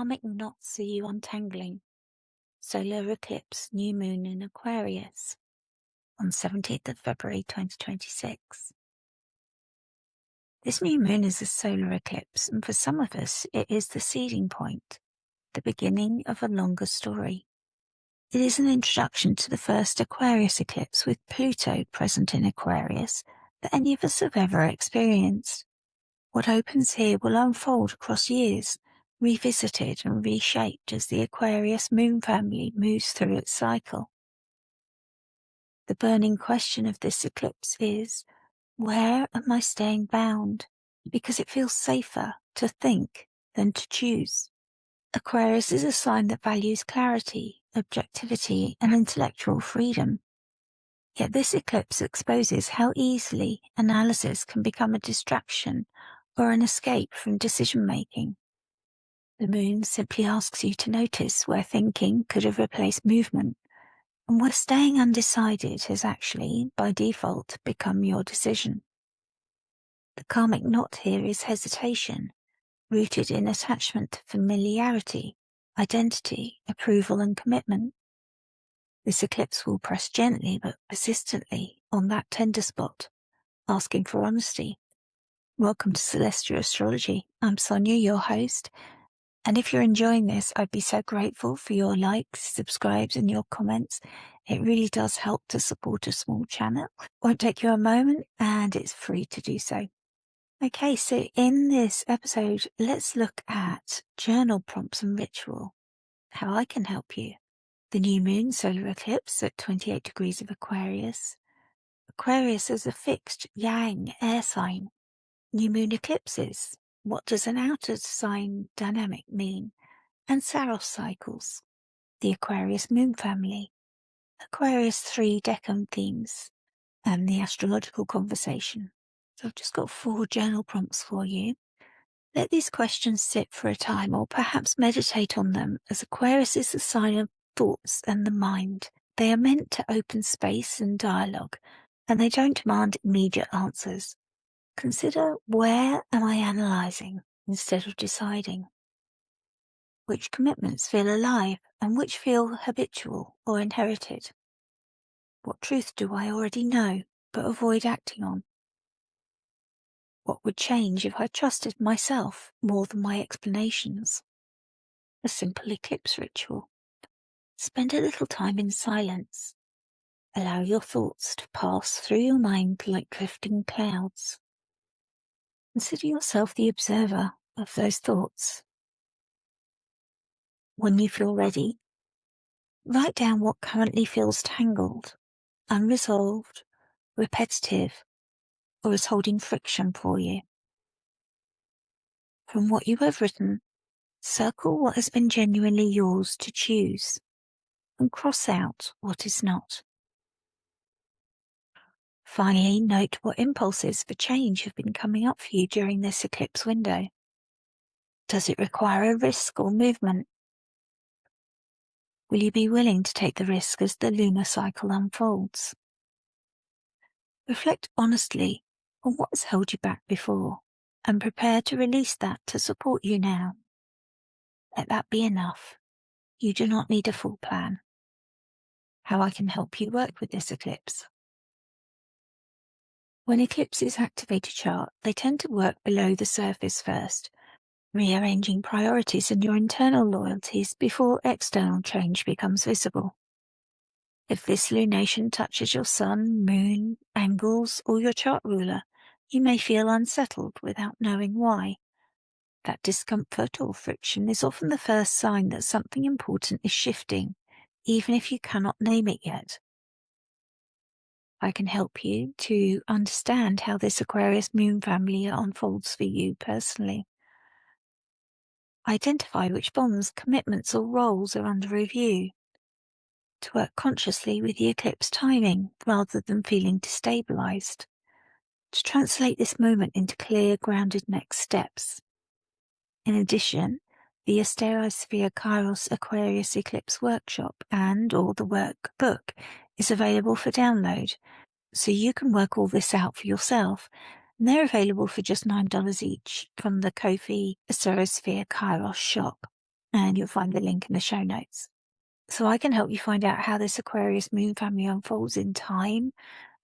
Karmic knots are you untangling? Solar eclipse, new moon in Aquarius on 17th of February 2026. This new moon is a solar eclipse, and for some of us, it is the seeding point, the beginning of a longer story. It is an introduction to the first Aquarius eclipse with Pluto present in Aquarius that any of us have ever experienced. What opens here will unfold across years, revisited and reshaped as the Aquarius Moon Family moves through its cycle. The burning question of this eclipse is, where am I staying bound? Because it feels safer to think than to choose. Aquarius is a sign that values clarity, objectivity, and intellectual freedom. Yet this eclipse exposes how easily analysis can become a distraction or an escape from decision-making. The moon simply asks you to notice where thinking could have replaced movement, and where staying undecided has actually, by default, become your decision. The karmic knot here is hesitation, rooted in attachment to familiarity, identity, approval, and commitment. This eclipse will press gently but persistently on that tender spot, asking for honesty. Welcome to Celestia Astrology. I'm Sonia, your host, and if you're enjoying this, I'd be so grateful for your likes, subscribes, and your comments. It really does help to support a small channel. Won't take you a moment, and it's free to do so. Okay, so in this episode, let's look at journal prompts and ritual, how I can help you. The new moon solar eclipse at 28 degrees of Aquarius. Aquarius is a fixed yang air sign. New moon eclipses. What does an outer sign dynamic mean? And Saros cycles. The Aquarius Moon Family. Aquarius 3 Deccan themes. And the astrological conversation. So I've just got 4 journal prompts for you. Let these questions sit for a time, or perhaps meditate on them, as Aquarius is the sign of thoughts and the mind. They are meant to open space and dialogue, and they don't demand immediate answers. Consider, where am I analysing instead of deciding? Which commitments feel alive and which feel habitual or inherited? What truth do I already know but avoid acting on? What would change if I trusted myself more than my explanations? A simple eclipse ritual. Spend a little time in silence. Allow your thoughts to pass through your mind like drifting clouds. Consider yourself the observer of those thoughts. When you feel ready, write down what currently feels tangled, unresolved, repetitive, or is holding friction for you. From what you have written, circle what has been genuinely yours to choose, and cross out what is not. Finally, note what impulses for change have been coming up for you during this eclipse window. Does it require a risk or movement? Will you be willing to take the risk as the lunar cycle unfolds? Reflect honestly on what has held you back before, and prepare to release that to support you now. Let that be enough. You do not need a full plan. How I can help you work with this eclipse. When eclipses activate a chart, they tend to work below the surface first, rearranging priorities and your internal loyalties before external change becomes visible. If this lunation touches your sun, moon, angles, or your chart ruler, you may feel unsettled without knowing why. That discomfort or friction is often the first sign that something important is shifting, even if you cannot name it yet. I can help you to understand how this Aquarius Moon Family unfolds for you personally. Identify which bonds, commitments, or roles are under review. To work consciously with the eclipse timing rather than feeling destabilized. To translate this moment into clear, grounded next steps. In addition, the Astrology Kairos Aquarius Eclipse Workshop and/or the workbook is available for download, so you can work all this out for yourself. And they're available for just $9 each from the Ko-fi Astrology Kairos shop. and you'll find the link in the show notes. So I can help you find out how this Aquarius Moon family unfolds in time,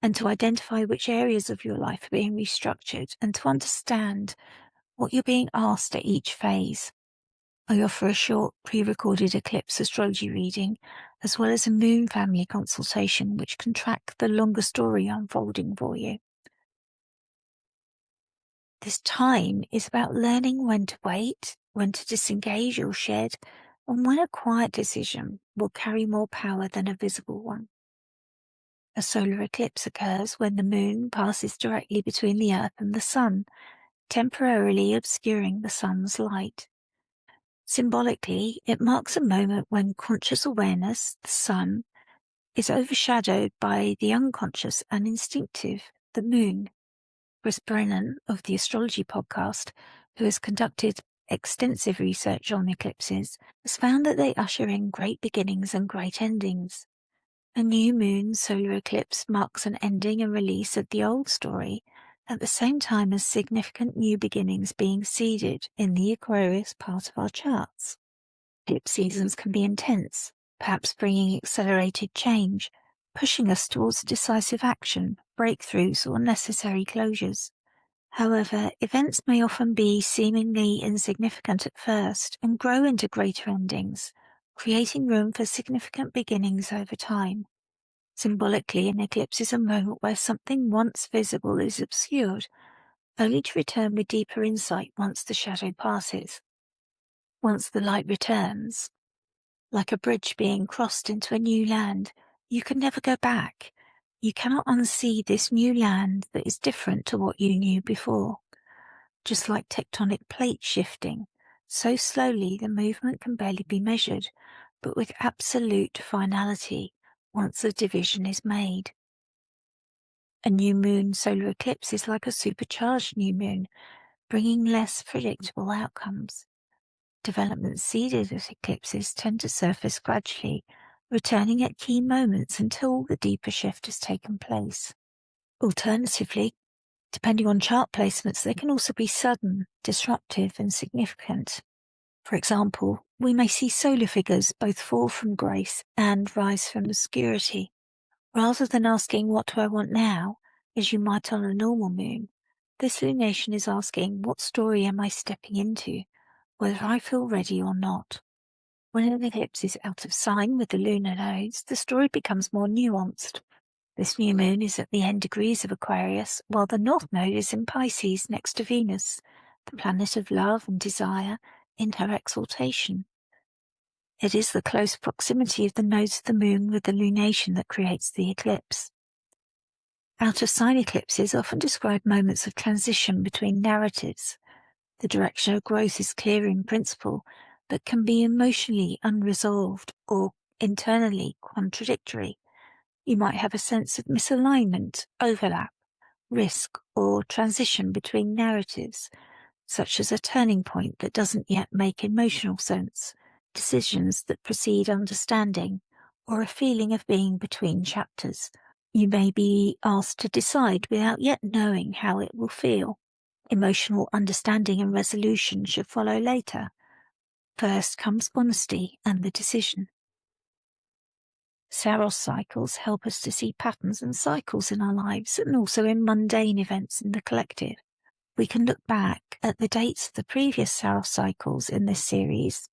and to identify which areas of your life are being restructured, and to understand what you're being asked at each phase. I offer a short pre-recorded eclipse astrology reading, as well as a moon family consultation, which can track the longer story unfolding for you. This time is about learning when to wait, when to disengage or shed, and when a quiet decision will carry more power than a visible one. A solar eclipse occurs when the moon passes directly between the Earth and the Sun, temporarily obscuring the Sun's light. Symbolically, it marks a moment when conscious awareness, the Sun, is overshadowed by the unconscious and instinctive, the Moon. Chris Brennan of the Astrology podcast, who has conducted extensive research on eclipses, has found that they usher in great beginnings and great endings. A new moon solar eclipse marks an ending and release of the old story, at the same time as significant new beginnings being seeded in the Aquarius part of our charts. Eclipse seasons can be intense, perhaps bringing accelerated change, pushing us towards decisive action, breakthroughs, or necessary closures. However, events may often be seemingly insignificant at first and grow into greater endings, creating room for significant beginnings over time. Symbolically, an eclipse is a moment where something once visible is obscured, only to return with deeper insight once the shadow passes. Once the light returns, like a bridge being crossed into a new land, you can never go back. You cannot unsee this new land that is different to what you knew before. Just like tectonic plate shifting, so slowly the movement can barely be measured, but with absolute finality once the division is made. A new moon solar eclipse is like a supercharged new moon, bringing less predictable outcomes. Developments seeded as eclipses tend to surface gradually, returning at key moments until the deeper shift has taken place. Alternatively, depending on chart placements, they can also be sudden, disruptive, and significant. For example, we may see solar figures both fall from grace and rise from obscurity. Rather than asking, what do I want now, as you might on a normal moon, this lunation is asking, what story am I stepping into, whether I feel ready or not. When an eclipse is out of sign with the lunar nodes, the story becomes more nuanced. This new moon is at the end degrees of Aquarius, while the north node is in Pisces next to Venus, the planet of love and desire, in her exaltation. It is the close proximity of the nodes of the moon with the lunation that creates the eclipse. Out of sign eclipses often describe moments of transition between narratives. The direction of growth is clear in principle, but can be emotionally unresolved or internally contradictory. You might have a sense of misalignment, overlap, risk, or transition between narratives, such as a turning point that doesn't yet make emotional sense, decisions that precede understanding, or a feeling of being between chapters. You may be asked to decide without yet knowing how it will feel. Emotional understanding and resolution should follow later. First comes honesty and the decision. Saros cycles help us to see patterns and cycles in our lives, and also in mundane events in the collective. We can look back at the dates of the previous Saros cycles in this series,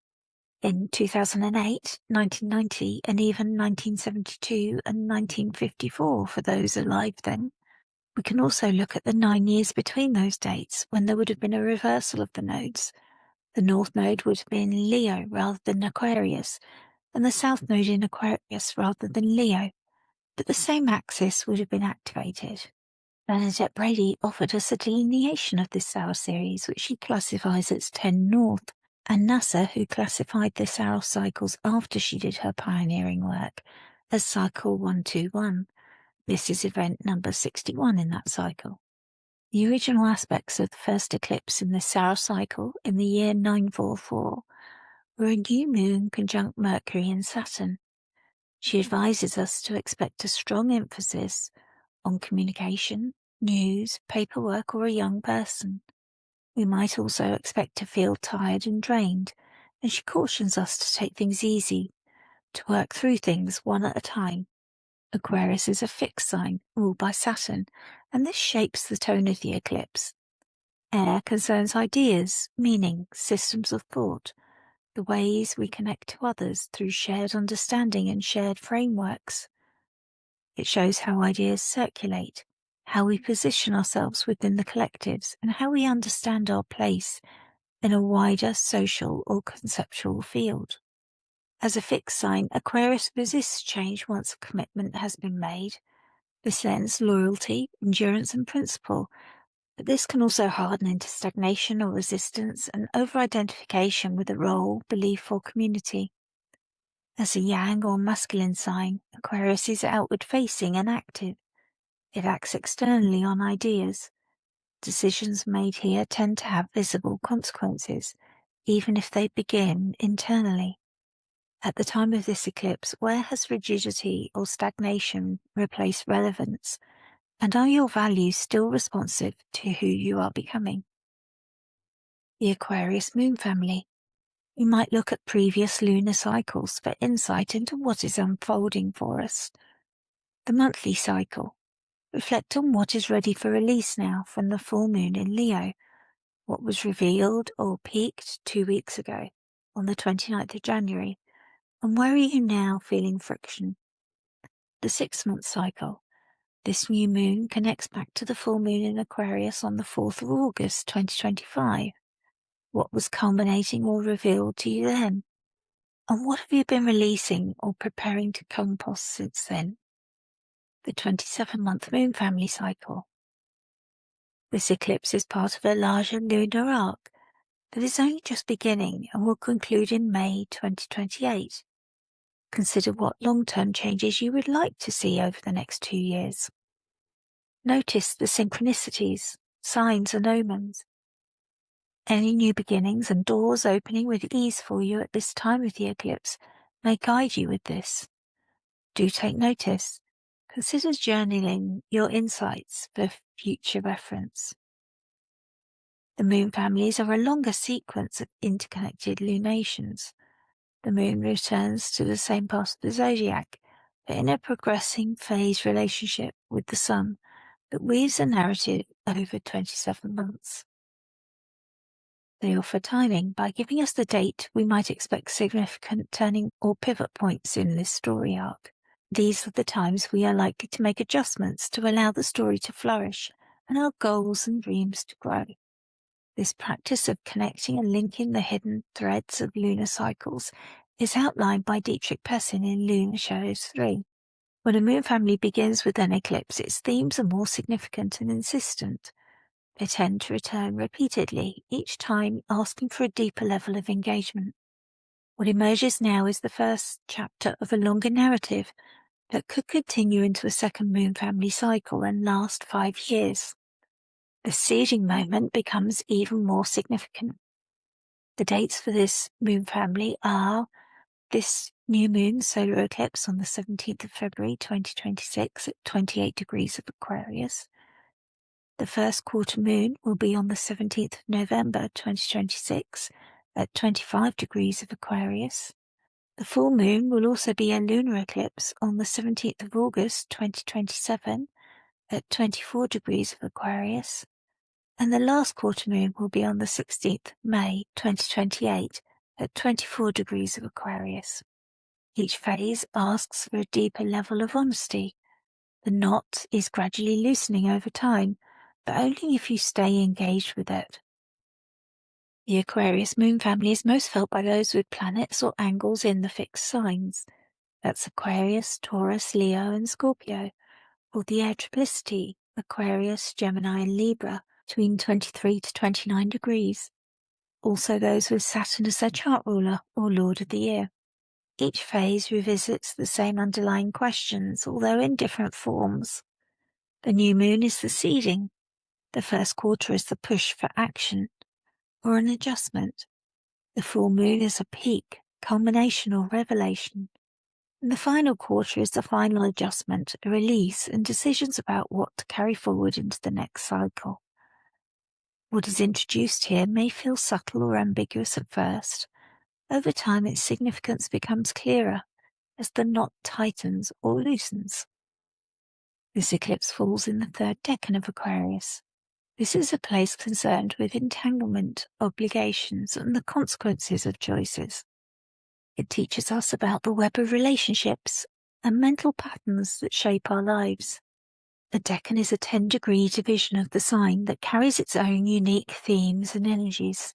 in 2008, 1990, and even 1972 and 1954 for those alive then. We can also look at the 9 years between those dates when there would have been a reversal of the nodes. The North Node would have been Leo rather than Aquarius, and the South Node in Aquarius rather than Leo, but the same axis would have been activated. Bernadette Brady offered us a delineation of this Saros series, which she classifies as 10 North, and NASA, who classified the Saros cycles after she did her pioneering work, as Cycle 121. This is event number 61 in that cycle. The original aspects of the first eclipse in the Saros cycle in the year 944 were a new moon conjunct Mercury and Saturn. She advises us to expect a strong emphasis on communication, news, paperwork, or a young person. We might also expect to feel tired and drained, and she cautions us to take things easy, to work through things one at a time. Aquarius is a fixed sign ruled by Saturn, and this shapes the tone of the eclipse. Air concerns ideas, meaning, systems of thought, the ways we connect to others through shared understanding and shared frameworks. It shows how ideas circulate, how we position ourselves within the collectives, and how we understand our place in a wider social or conceptual field. As a fixed sign, Aquarius resists change once a commitment has been made. This lends loyalty, endurance, and principle, but this can also harden into stagnation or resistance and over-identification with a role, belief, or community. As a yang or masculine sign, Aquarius is outward-facing and active. It acts externally on ideas. Decisions made here tend to have visible consequences, even if they begin internally. At the time of this eclipse, where has rigidity or stagnation replaced relevance? And are your values still responsive to who you are becoming? The Aquarius Moon Family. We might look at previous lunar cycles for insight into what is unfolding for us. The monthly cycle. Reflect on what is ready for release now from the full moon in Leo. What was revealed or peaked 2 weeks ago on the 29th of January. And where are you now feeling friction? The 6-month cycle. This new moon connects back to the full moon in Aquarius on the 4th of August 2025. What was culminating or revealed to you then? And what have you been releasing or preparing to compost since then? The 27-month moon family cycle. This eclipse is part of a larger lunar arc that is only just beginning and will conclude in May 2028. Consider what long-term changes you would like to see over the next 2 years. Notice the synchronicities, signs and omens. Any new beginnings and doors opening with ease for you at this time of the eclipse may guide you with this. Do take notice. Consider journaling your insights for future reference. The moon families are a longer sequence of interconnected lunations. The moon returns to the same part of the zodiac, but in a progressing phase relationship with the sun that weaves a narrative over 27 months. They offer timing. By giving us the date, we might expect significant turning or pivot points in this story arc. These are the times we are likely to make adjustments to allow the story to flourish and our goals and dreams to grow. This practice of connecting and linking the hidden threads of lunar cycles is outlined by Dietrich Pessin in Lunar Shadows 3. When a moon family begins with an eclipse, its themes are more significant and insistent. They tend to return repeatedly, each time asking for a deeper level of engagement. What emerges now is the first chapter of a longer narrative that could continue into a second moon family cycle and last 5 years. The seeding moment becomes even more significant. The dates for this moon family are this new moon solar eclipse on the 17th of February 2026 at 28 degrees of Aquarius. The first quarter moon will be on the 17th of November 2026 at 25 degrees of Aquarius. The full moon will also be a lunar eclipse on the 17th of August 2027 at 24 degrees of Aquarius. And the last quarter moon will be on the 16th of May 2028 at 24 degrees of Aquarius. Each phase asks for a deeper level of honesty. The knot is gradually loosening over time, but only if you stay engaged with it. The Aquarius moon family is most felt by those with planets or angles in the fixed signs. That's Aquarius, Taurus, Leo, and Scorpio, or the air triplicity, Aquarius, Gemini, and Libra, between 23 to 29 degrees. Also those with Saturn as their chart ruler, or Lord of the Year. Each phase revisits the same underlying questions, although in different forms. The new moon is the seeding. The first quarter is the push for action, or an adjustment. The full moon is a peak, culmination, or revelation. And the final quarter is the final adjustment, a release, and decisions about what to carry forward into the next cycle. What is introduced here may feel subtle or ambiguous at first, Over time, its significance becomes clearer as the knot tightens or loosens. This eclipse falls in the third decan of Aquarius. This is a place concerned with entanglement, obligations, and the consequences of choices. It teaches us about the web of relationships and mental patterns that shape our lives. The decan is a 10-degree division of the sign that carries its own unique themes and energies.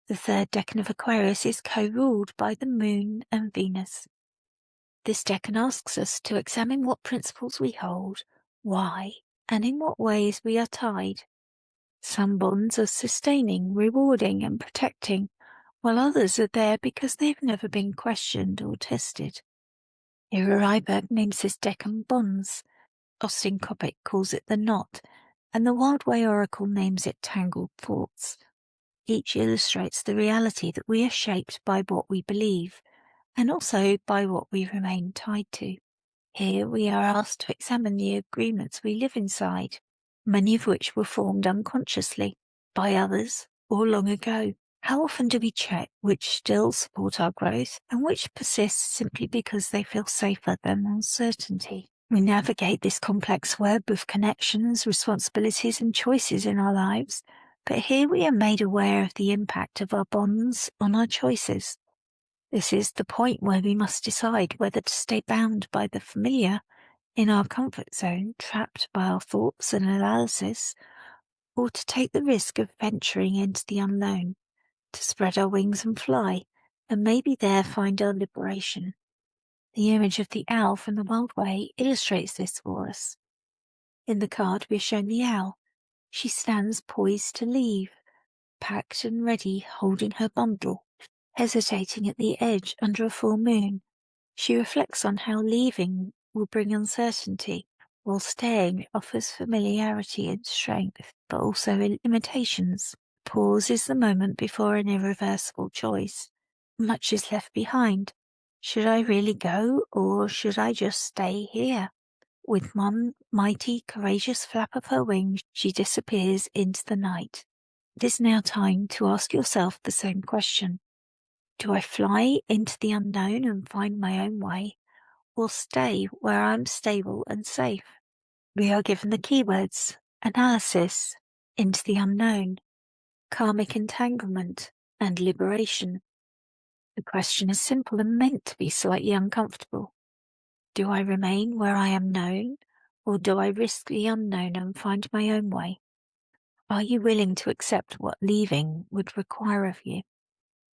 The third decan of Aquarius is co-ruled by the Moon and Venus. This decan asks us to examine what principles we hold, why, and in what ways we are tied. Some bonds are sustaining, rewarding, and protecting, while others are there because they've never been questioned or tested. Ira Ryberg names this decan bonds. Austin Coppock calls it the knot, and the Wild Way Oracle names it tangled thoughts. Each illustrates the reality that we are shaped by what we believe, and also by what we remain tied to. Here we are asked to examine the agreements we live inside, many of which were formed unconsciously by others or long ago. How often do we check which still support our growth and which persist simply because they feel safer than uncertainty? We navigate this complex web of connections, responsibilities, and choices in our lives, but here we are made aware of the impact of our bonds on our choices. This is the point where we must decide whether to stay bound by the familiar, in our comfort zone, trapped by our thoughts and analysis, or to take the risk of venturing into the unknown, to spread our wings and fly, and maybe there find our liberation. The image of the owl from the Wild Way illustrates this for us. In the card we are shown the owl. She stands poised to leave, packed and ready, holding her bundle, hesitating at the edge under a full moon. She reflects on how leaving will bring uncertainty, while staying offers familiarity and strength, but also limitations. Pause is the moment before an irreversible choice. Much is left behind. Should I really go, or should I just stay here? With one mighty, courageous flap of her wings, she disappears into the night. It is now time to ask yourself the same question. Do I fly into the unknown and find my own way, or stay where I'm stable and safe? We are given the keywords: analysis, into the unknown, karmic entanglement, and liberation. The question is simple and meant to be slightly uncomfortable. Do I remain where I am known, or do I risk the unknown and find my own way? Are you willing to accept what leaving would require of you?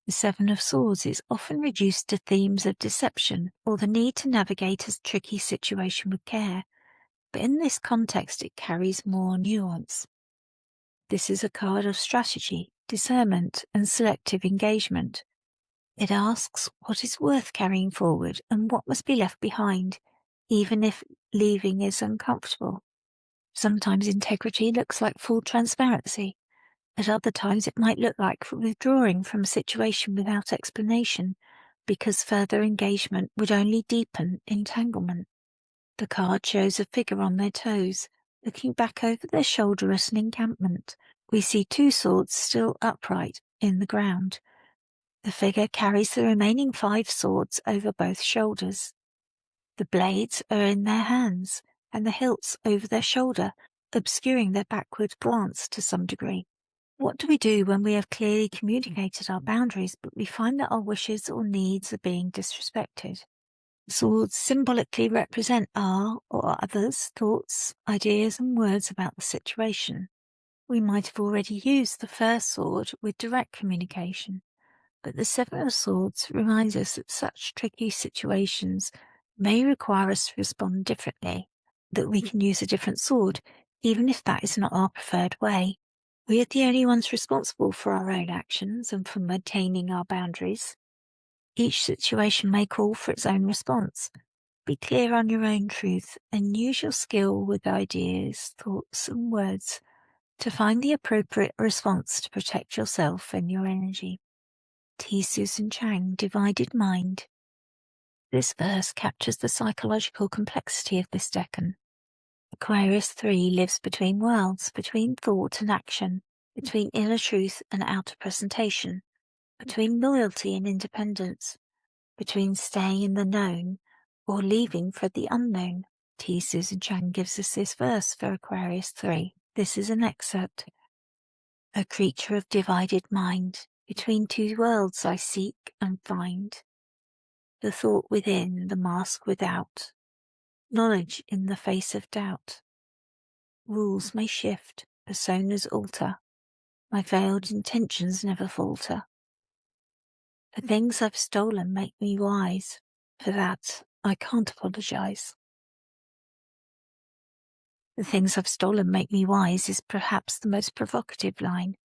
The Seven of Swords is often reduced to themes of deception or the need to navigate a tricky situation with care, but in this context it carries more nuance. This is a card of strategy, discernment, and selective engagement. It asks what is worth carrying forward and what must be left behind, even if leaving is uncomfortable. Sometimes integrity looks like full transparency. At other times it might look like withdrawing from a situation without explanation, because further engagement would only deepen entanglement. The card shows a figure on their toes, looking back over their shoulder at an encampment. We see two swords still upright in the ground. The figure carries the remaining 5 swords over both shoulders. The blades are in their hands, and the hilts over their shoulder, obscuring their backward glance to some degree. What do we do when we have clearly communicated our boundaries, but we find that our wishes or needs are being disrespected? Swords symbolically represent our or others' thoughts, ideas, and words about the situation. We might have already used the first sword with direct communication, but the Seven of Swords reminds us that such tricky situations may require us to respond differently, that we can use a different sword, even if that is not our preferred way. We are the only ones responsible for our own actions and for maintaining our boundaries. Each situation may call for its own response. Be clear on your own truth and use your skill with ideas, thoughts, and words to find the appropriate response to protect yourself and your energy. T. Susan Chang, Divided Mind. This verse captures the psychological complexity of this decan. Aquarius 3 lives between worlds, between thought and action, between inner truth and outer presentation, between loyalty and independence, between staying in the known or leaving for the unknown. T. Susan Chan gives us this verse for Aquarius 3. This is an excerpt. A creature of divided mind, between two worlds I seek and find. The thought within, the mask without, knowledge in the face of doubt. Rules may shift, personas alter, my veiled intentions never falter. The things I've stolen make me wise, for that I can't apologize. The things I've stolen make me wise is perhaps the most provocative line.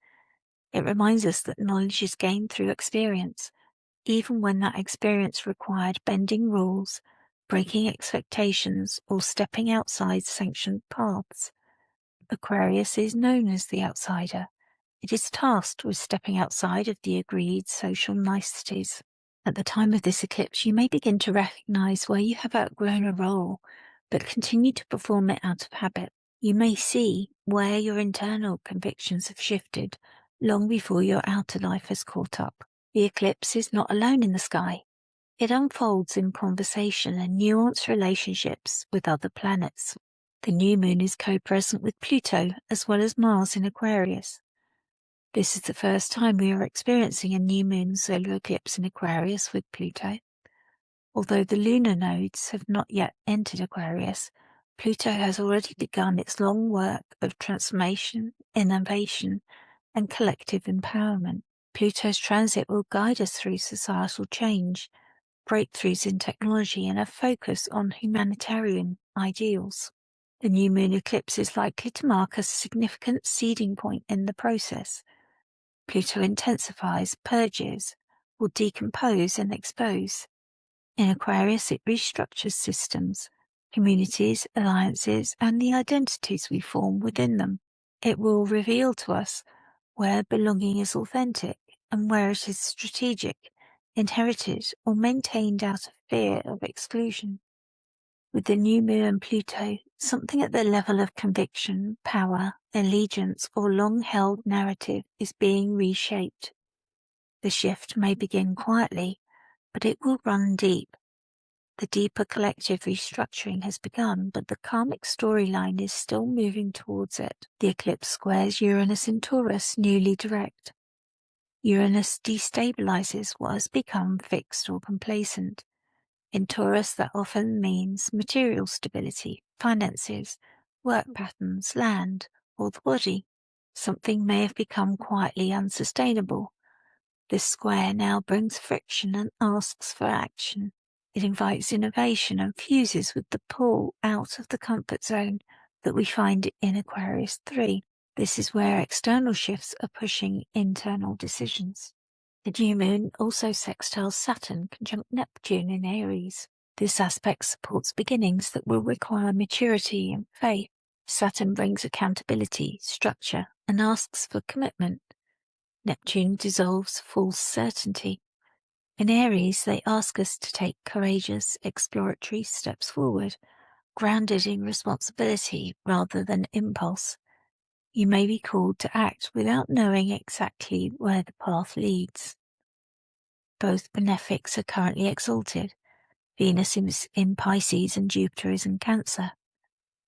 It reminds us that knowledge is gained through experience, even when that experience required bending rules, breaking expectations, or stepping outside sanctioned paths. Aquarius is known as the outsider. It is tasked with stepping outside of the agreed social niceties. At the time of this eclipse, you may begin to recognize where you have outgrown a role, but continue to perform it out of habit. You may see where your internal convictions have shifted long before your outer life has caught up. The eclipse is not alone in the sky. It unfolds in conversation and nuanced relationships with other planets. The new moon is co-present with Pluto as well as Mars in Aquarius. This is the first time we are experiencing a new moon solar eclipse in Aquarius with Pluto. Although the lunar nodes have not yet entered Aquarius, Pluto has already begun its long work of transformation, innovation, and collective empowerment. Pluto's transit will guide us through societal change, breakthroughs in technology, and a focus on humanitarian ideals. The new moon eclipse is likely to mark a significant seeding point in the process. Pluto intensifies, purges, will decompose and expose. In Aquarius, it restructures systems, communities, alliances, and the identities we form within them. It will reveal to us where belonging is authentic and where it is strategic, inherited, or maintained out of fear of exclusion. With the new moon and Pluto, something at the level of conviction, power, allegiance, or long-held narrative is being reshaped. The shift may begin quietly, but it will run deep. The deeper collective restructuring has begun, but the karmic storyline is still moving towards it. The eclipse squares Uranus in Taurus, newly direct. Uranus destabilizes what has become fixed or complacent. In Taurus, that often means material stability, finances, work patterns, land, or the body. Something may have become quietly unsustainable. This square now brings friction and asks for action. It invites innovation and fuses with the pull out of the comfort zone that we find in Aquarius 3. This is where external shifts are pushing internal decisions. The new moon also sextiles Saturn conjunct Neptune in Aries. This aspect supports beginnings that will require maturity and faith. Saturn brings accountability, structure, and asks for commitment. Neptune dissolves false certainty. In Aries, they ask us to take courageous, exploratory steps forward, grounded in responsibility rather than impulse. You may be called to act without knowing exactly where the path leads. Both benefics are currently exalted. Venus is in Pisces and Jupiter is in Cancer.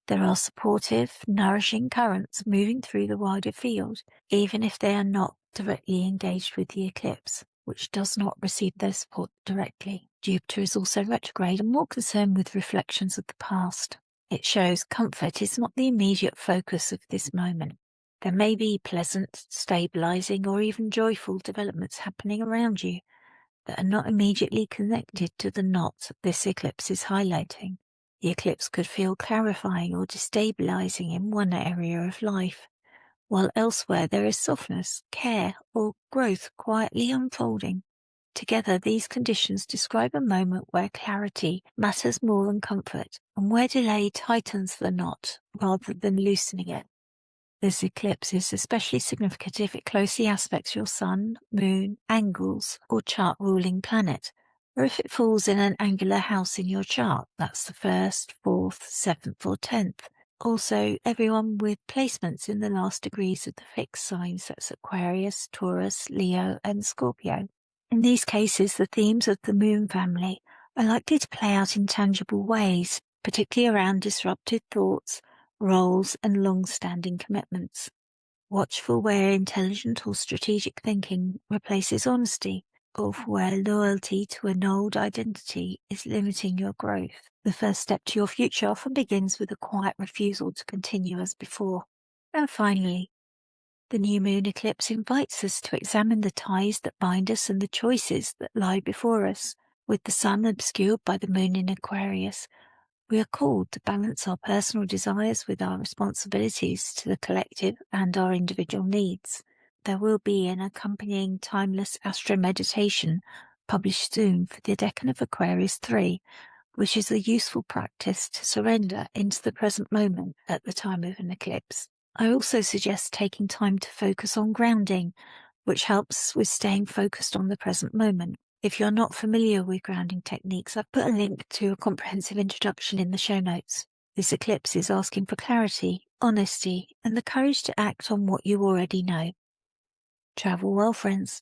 There are supportive, nourishing currents moving through the wider field, even if they are not directly engaged with the eclipse, which does not receive their support directly. Jupiter is also retrograde and more concerned with reflections of the past. It shows comfort is not the immediate focus of this moment. There may be pleasant, stabilizing, or even joyful developments happening around you that are not immediately connected to the knot this eclipse is highlighting. The eclipse could feel clarifying or destabilizing in one area of life, while elsewhere there is softness, care, or growth quietly unfolding. Together, these conditions describe a moment where clarity matters more than comfort, and where delay tightens the knot rather than loosening it. This eclipse is especially significant if it closely aspects your sun, moon, angles, or chart-ruling planet, or if it falls in an angular house in your chart, that's the 1st, 4th, 7th, or 10th. Also, everyone with placements in the last degrees of the fixed signs, that's Aquarius, Taurus, Leo, and Scorpio. In these cases, the themes of the Moon family are likely to play out in tangible ways, particularly around disrupted thoughts, roles, and long-standing commitments. Watch for where intelligent or strategic thinking replaces honesty, or for where loyalty to an old identity is limiting your growth. The first step to your future often begins with a quiet refusal to continue as before. And finally, the new moon eclipse invites us to examine the ties that bind us and the choices that lie before us. With the sun obscured by the moon in Aquarius, we are called to balance our personal desires with our responsibilities to the collective and our individual needs. There will be an accompanying timeless astro meditation published soon for the decan of Aquarius 3, which is a useful practice to surrender into the present moment at the time of an eclipse. I also suggest taking time to focus on grounding, which helps with staying focused on the present moment. If you're not familiar with grounding techniques, I've put a link to a comprehensive introduction in the show notes. This eclipse is asking for clarity, honesty, and the courage to act on what you already know. Travel well, friends.